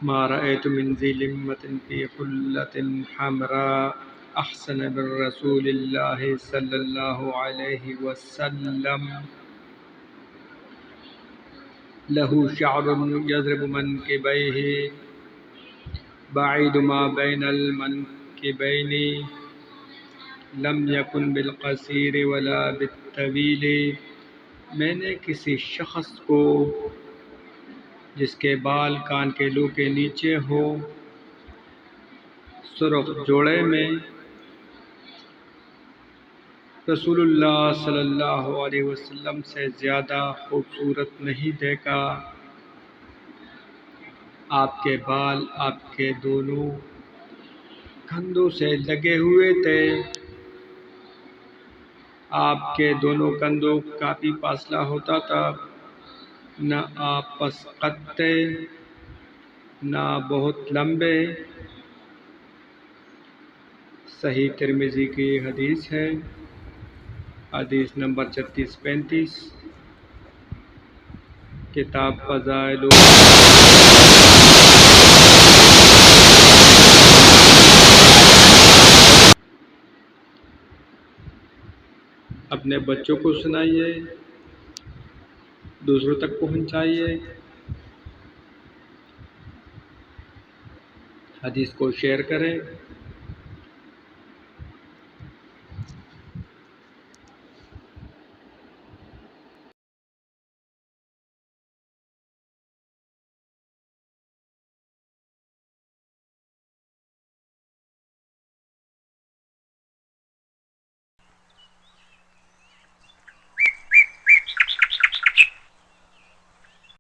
ما رأيت من ذي لمة في حلة حمراء أحسن من رسول الله صلى الله عليه وسلم له شعر يضرب منكبيه بعيد ما بين المنكبين لم يكن بالقصير ولا بالطویل۔ میں نے کسی شخص کو جس کے بال کان کے لو کے نیچے ہو، سرخ جوڑے میں رسول اللہ صلی اللہ علیہ وسلم سے زیادہ خوبصورت نہیں دیکھا۔ آپ کے بال آپ کے دونوں کندھوں سے لگے ہوئے تھے، آپ کے دونوں کندھوں کافی فاصلہ ہوتا تھا، نہ آپ پس قد تھے نہ بہت لمبے۔ صحیح ترمذی کی حدیث ہے، حدیث نمبر 3635، کتاب فضائل اپنے بچوں کو سنائیے، دوسروں تک پہنچائیے، حدیث کو شیئر کریں۔